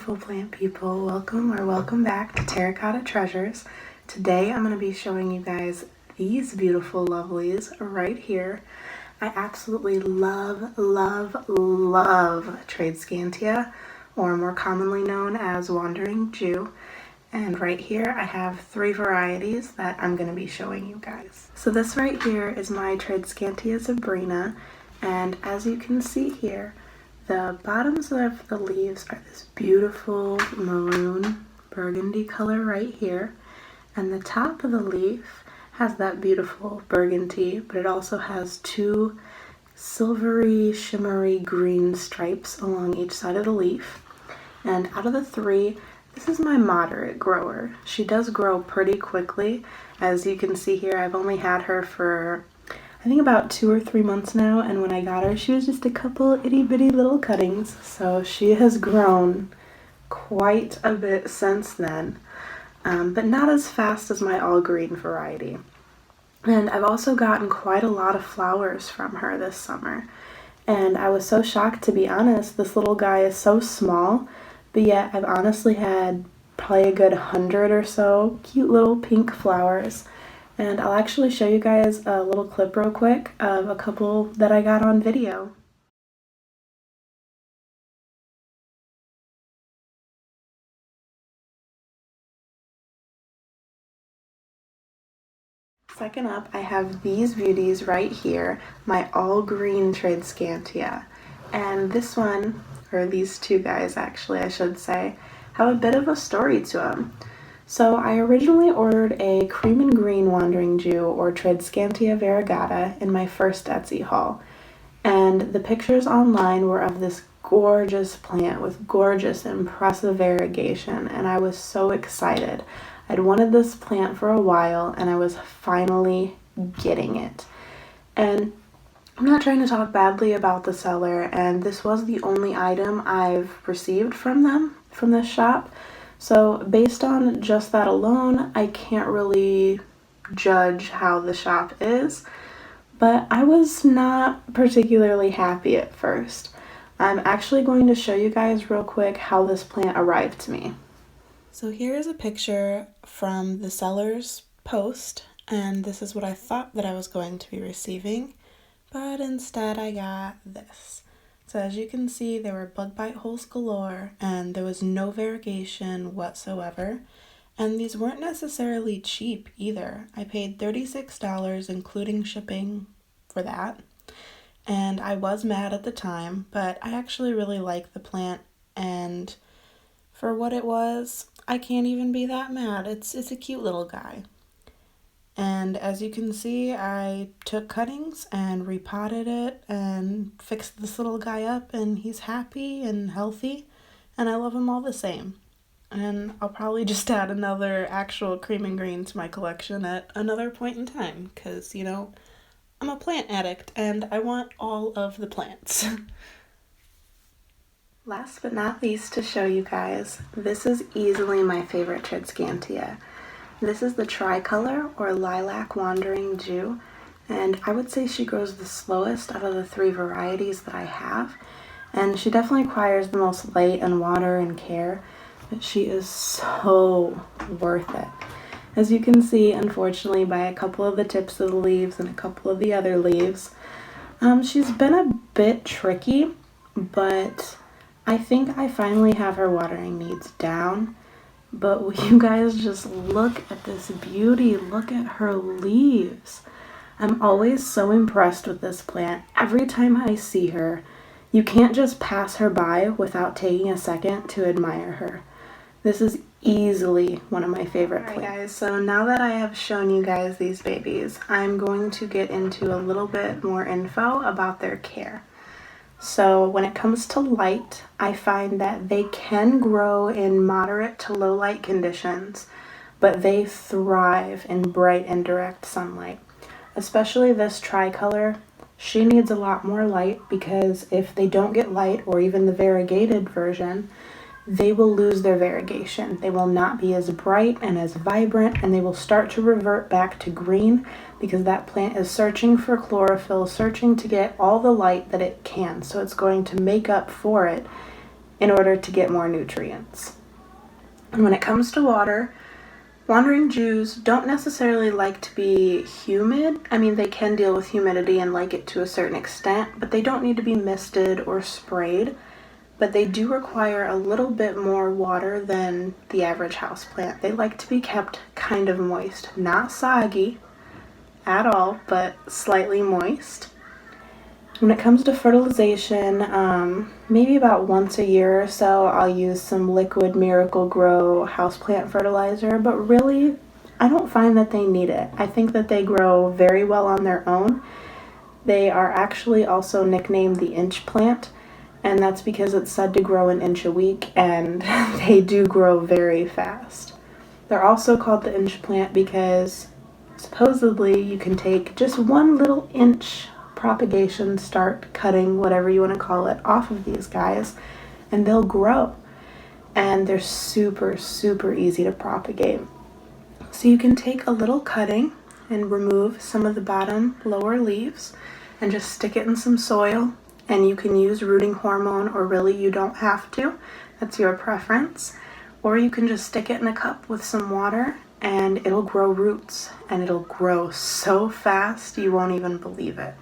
beautiful plant people. Welcome back to Terracotta Treasures. Today I'm going to be showing you guys these beautiful lovelies right here. I absolutely love Tradescantia, or more commonly known as Wandering Jew. And right here I have three varieties that I'm going to be showing you guys. So this right here is my Tradescantia Sabrina, and as you can see here, the bottoms of the leaves are this beautiful maroon burgundy color right here, and the top of the leaf has that beautiful burgundy, but it also has two silvery shimmery green stripes along each side of the leaf. And out of the three, this is my moderate grower. She does grow pretty quickly. As you can see here, I've only had her for I think about 2 or 3 months now, and when I got her, she was just a couple itty bitty little cuttings, so she has grown quite a bit since then, but not as fast as my all green variety. And I've also gotten quite a lot of flowers from her this summer, and I was so shocked, to be honest. This little guy is so small, but yet I've honestly had probably a good 100 or so cute little pink flowers. And I'll actually show you guys a little clip real quick of a couple that I got on video. Second up, I have these beauties right here, my all green Tradescantia. And this one, or these two guys actually I should say, have a bit of a story to them. So I originally ordered a cream and green Wandering Jew, or Tradescantia variegata, in my first Etsy haul. And the pictures online were of this gorgeous plant with gorgeous, impressive variegation, and I was so excited. I'd wanted this plant for a while, and I was finally getting it. And I'm not trying to talk badly about the seller, and this was the only item I've received from this shop. So based on just that alone, I can't really judge how the shop is, but I was not particularly happy at first. I'm actually going to show you guys real quick how this plant arrived to me. So here's a picture from the seller's post, and this is what I thought that I was going to be receiving, but instead I got this. So as you can see, there were bug bite holes galore, and there was no variegation whatsoever. And these weren't necessarily cheap either. I paid $36 including shipping for that. And I was mad at the time, but I actually really like the plant, and for what it was, I can't even be that mad. It's a cute little guy. And as you can see, I took cuttings and repotted it and fixed this little guy up, and he's happy and healthy, and I love him all the same. And I'll probably just add another actual cream and green to my collection at another point in time, because, you know, I'm a plant addict and I want all of the plants. Last but not least, to show you guys, this is easily my favorite Tradescantia. This is the tricolor, or Lilac Wandering Jew, and I would say she grows the slowest out of the three varieties that I have, and she definitely requires the most light and water and care, but she is so worth it. As you can see, unfortunately, by a couple of the tips of the leaves and a couple of the other leaves, she's been a bit tricky, but I think I finally have her watering needs down. But will you guys just look at this beauty? Look at her leaves. I'm always so impressed with this plant. Every time I see her, you can't just pass her by without taking a second to admire her. This is easily one of my favorite plants. Alright guys, so now that I have shown you guys these babies, I'm going to get into a little bit more info about their care. So when it comes to light, I find that they can grow in moderate to low light conditions, but they thrive in bright and direct sunlight. Especially this tricolor, she needs a lot more light, because if they don't get light, or even the variegated version, they will lose their variegation. They will not be as bright and as vibrant, and they will start to revert back to green, because that plant is searching for chlorophyll, searching to get all the light that it can. So it's going to make up for it in order to get more nutrients. And when it comes to water, Wandering Jews don't necessarily like to be humid. I mean, they can deal with humidity and like it to a certain extent, but they don't need to be misted or sprayed. But they do require a little bit more water than the average houseplant. They like to be kept kind of moist, not soggy at all, but slightly moist. When it comes to fertilization, maybe about once a year or so, I'll use some liquid Miracle-Gro houseplant fertilizer, but really, I don't find that they need it. I think that they grow very well on their own. They are actually also nicknamed the inch plant, and that's because it's said to grow an inch a week, and they do grow very fast. They're also called the inch plant because supposedly you can take just one little inch propagation, start cutting, whatever you want to call it, off of these guys, and they'll grow. And they're super, super easy to propagate. So you can take a little cutting and remove some of the bottom lower leaves and just stick it in some soil, and you can use rooting hormone, or really you don't have to. That's your preference. Or you can just stick it in a cup with some water and it'll grow roots, and it'll grow so fast you won't even believe it.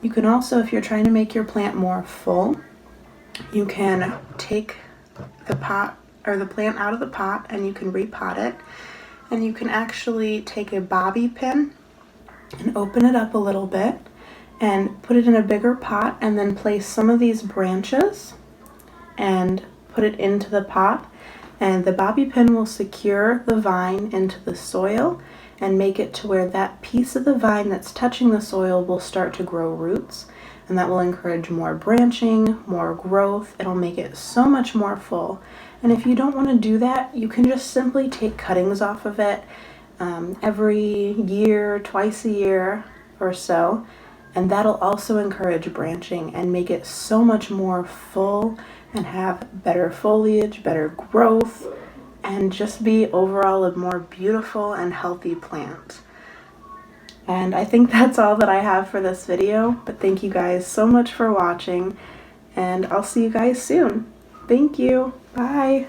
You can also, if you're trying to make your plant more full, you can take the pot or the plant out of the pot and you can repot it. And you can actually take a bobby pin and open it up a little bit and put it in a bigger pot, and then place some of these branches and put it into the pot. And the bobby pin will secure the vine into the soil and make it to where that piece of the vine that's touching the soil will start to grow roots, and that will encourage more branching, more growth. It'll make it so much more full. And if you don't want to do that, you can just simply take cuttings off of it every year, twice a year or so, and that'll also encourage branching and make it so much more full and have better foliage, better growth, and just be overall a more beautiful and healthy plant. And I think that's all that I have for this video, but thank you guys so much for watching, and I'll see you guys soon. Thank you. Bye.